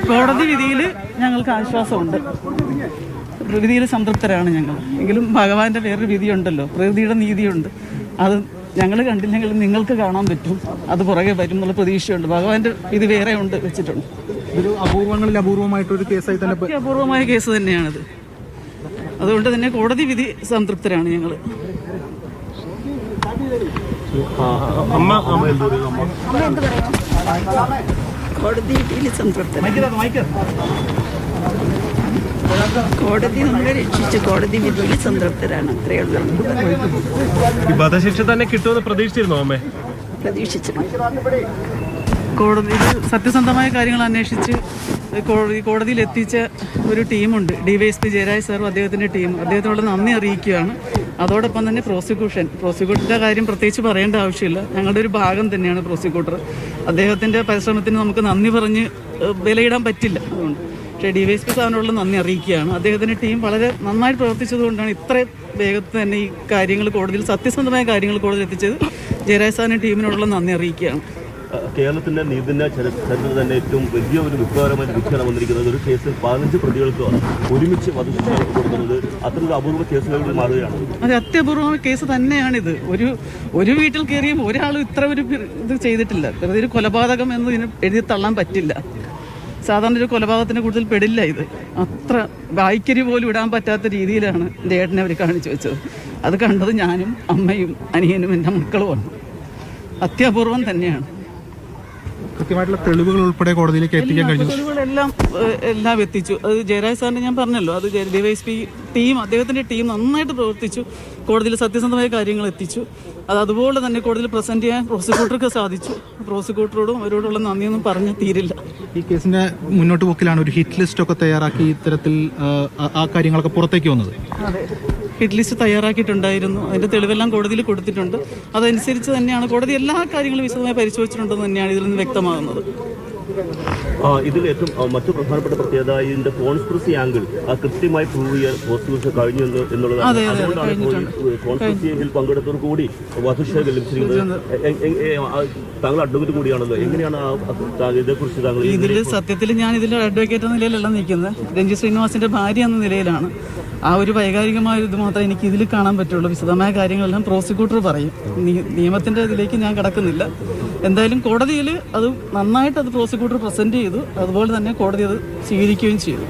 കോടതി വിധിയിൽ ഞങ്ങൾക്ക് ആശ്വാസമുണ്ട്, വിധിയിൽ സംതൃപ്തരാണ് ഞങ്ങൾ. എങ്കിലും ഭഗവാന്റെ വേറൊരു വിധിയുണ്ടല്ലോ, പ്രകൃതിയുടെ നീതിയുണ്ട്. അത് ഞങ്ങൾ കണ്ടില്ലെങ്കിൽ നിങ്ങൾക്ക് കാണാൻ പറ്റും, അത് പുറകെ വരും എന്നുള്ള പ്രതീക്ഷയുണ്ട്. ഭഗവാന്റെ വിധി വേറെ ഉണ്ട്, വെച്ചിട്ടുണ്ട്. ഒരു അപൂർവങ്ങളിൽ അപൂർവമായിട്ടൊരു കേസായി തന്നെ, അപൂർവമായ കേസ് തന്നെയാണത്. അതുകൊണ്ട് തന്നെ കോടതി വിധി സംതൃപ്തരാണ് ഞങ്ങൾ. കോടതി വിധിയിൽ സംതൃപ്തരാണ്. കോടതി നമ്മളെ രക്ഷിച്ച് കോടതി വിധിയിൽ സംതൃപ്തരാണ്. അത്രയേ ഉള്ളൂ. വധശിക്ഷ തന്നെ കിട്ടുമെന്ന് പ്രതീക്ഷിച്ചിരുന്നോ അമ്മേ? പ്രതീക്ഷിച്ചിട്ടുണ്ട്. കോടതിയിൽ സത്യസന്ധമായ കാര്യങ്ങൾ അന്വേഷിച്ച് കോടതിയിൽ എത്തിച്ച ഒരു ടീമുണ്ട്, DYSP ജയരാജ് സാറും അദ്ദേഹത്തിൻ്റെ ടീം. അദ്ദേഹത്തിനോട് നന്ദി അറിയിക്കുകയാണ്. അതോടൊപ്പം തന്നെ പ്രോസിക്യൂട്ടറിൻ്റെ കാര്യം പ്രത്യേകിച്ച് പറയേണ്ട ആവശ്യമില്ല. ഞങ്ങളുടെ ഒരു ഭാഗം തന്നെയാണ് പ്രോസിക്യൂട്ടർ. അദ്ദേഹത്തിൻ്റെ പരിശ്രമത്തിന് നമുക്ക് നന്ദി പറഞ്ഞ് വിലയിടാൻ പറ്റില്ല. അതുകൊണ്ട് പക്ഷേ DYSP സാറിനോടുള്ള നന്ദി അറിയിക്കുകയാണ്. അദ്ദേഹത്തിൻ്റെ ടീം വളരെ നന്നായിട്ട് പ്രവർത്തിച്ചതുകൊണ്ടാണ് ഇത്രയും വേഗത്തിൽ തന്നെ ഈ കാര്യങ്ങൾ കോടതിയിൽ, സത്യസന്ധമായ കാര്യങ്ങൾ കോടതിയിൽ എത്തിച്ചത്. ജയരാജ് സാറിൻ്റെ ടീമിനോടുള്ള നന്ദി അറിയിക്കുകയാണ്. കേരളത്തിന്റെ നീതിന്യായ ചരിത്രത്തിൽ തന്നെ ഏറ്റവും വലിയ ഒരു വിപ്ലവകരമായ വിധിയാണ് വന്നിരിക്കുന്നത്. ഒരു കേസിൽ 15 പ്രതികൾക്ക് ഒരുമിച്ച് വധശിക്ഷ കൊടുക്കുന്നത് അത്തരമൊരു അപൂർവ കേസുകളിൽ മാറുകയാണ്. അത് അത്യപൂർവമായ കേസ് തന്നെയാണിത്. ഒരു വീട്ടിൽ കയറിയും ഒരാളും ഇത്ര ഒരു ഇത് ചെയ്തിട്ടില്ല. വെറുതെ ഒരു കൊലപാതകം എന്ന് ഇതിന് എഴുതി തള്ളാൻ പറ്റില്ല. സാധാരണ ഒരു കൊലപാതകത്തിന് കൂടുതൽ പെടില്ല ഇത്. അത്ര വായിക്കരി പോലും ഇടാൻ പറ്റാത്ത രീതിയിലാണ് എൻ്റെ ഏട്ടനെ അവർ കാണിച്ചു വെച്ചത്. അത് കണ്ടത് ഞാനും അമ്മയും അനിയനും എൻ്റെ മക്കളുമാണ്. അത്യപൂർവം തന്നെയാണ്. കൃത്യമായിട്ടുള്ള തെളിവുകൾ ഉൾപ്പെടെ കോടതിയിലേക്ക് എത്തിക്കാൻ കഴിഞ്ഞു. തെളിവുകളെല്ലാം എത്തിച്ചു. അത് ജയരാജ് സാറിന് ഞാൻ പറഞ്ഞല്ലോ, അത് DYSP ടീം, അദ്ദേഹത്തിൻ്റെ ടീം നന്നായിട്ട് പ്രവർത്തിച്ചു. കോടതിയിൽ സത്യസന്ധമായ കാര്യങ്ങൾ എത്തിച്ചു. അത് അതുപോലെ തന്നെ കോടതിയിൽ പ്രസന്റ് ചെയ്യാൻ പ്രോസിക്യൂട്ടർക്ക് സാധിച്ചു. പ്രോസിക്യൂട്ടറോടും അവരോടുള്ള നന്ദിയൊന്നും പറഞ്ഞ് തീരില്ല. ഈ കേസിന്റെ മുന്നോട്ട് പോക്കിലാണ് ഒരു ഹിറ്റ് ലിസ്റ്റ് ഒക്കെ തയ്യാറാക്കി ഇത്തരത്തിൽ ആ കാര്യങ്ങളൊക്കെ പുറത്തേക്ക് വന്നത്. അതെ, ഹിറ്റ് ലിസ്റ്റ് തയ്യാറാക്കിയിട്ടുണ്ടായിരുന്നു. അതിൻ്റെ തെളിവെല്ലാം കോടതിയിൽ കൊടുത്തിട്ടുണ്ട്. അതനുസരിച്ച് തന്നെയാണ് കോടതി എല്ലാ കാര്യങ്ങളും വിശദമായി പരിശോധിച്ചിട്ടുണ്ടെന്ന് തന്നെയാണ് ഇതിൽ നിന്ന് വ്യക്തമാകുന്നത്. ഇതിൽ ഏറ്റവും മറ്റു പ്രധാനപ്പെട്ട പ്രത്യേകത ഇതിന്റെ കോൺസ്പിറസി ആംഗിൾ കൃത്യമായി പ്രൂവ് ചെയ്യാൻ പ്രോസിക്യൂഷൻ കഴിഞ്ഞു എന്നുള്ളതാണ്. അതുകൊണ്ടാണ് കോൺസ്പിറസിയിൽ പങ്കെടുത്തവർ കൂടി വധശിക്ഷ ലഭിച്ചിരിക്കുന്നത്. താങ്കൾ അഡ്വക്കേറ്റ് കൂടിയാണല്ലോ, എങ്ങനെയാണ് ഇതേക്കുറിച്ച് താങ്കൾ? ഇതിൽ സത്യത്തിൽ ഞാൻ ഇതിൽ അഡ്വക്കേറ്റ് എന്ന നിലയിലല്ല നിൽക്കുന്നത്, രഞ്ജിത് ശ്രീനിവാസിന്റെ ഭാര്യ എന്ന നിലയിലാണ്. ആ ഒരു വൈകാരികമായ ഇത് മാത്രമേ എനിക്ക് ഇതിൽ കാണാൻ പറ്റുള്ളൂ. വിശദമായ കാര്യങ്ങളെല്ലാം പ്രോസിക്യൂട്ടർ പറയും. നിയമത്തിന്റെ ഇതിലേക്ക് ഞാൻ കടക്കുന്നില്ല. എന്തായാലും കോടതിയിൽ അത് നന്നായിട്ട് അത് പ്രോസിക്യൂട്ടർ പ്രസന്റ് ചെയ്തു. അതുപോലെ തന്നെ കോടതി അത് സ്വീകരിക്കുകയും ചെയ്തു.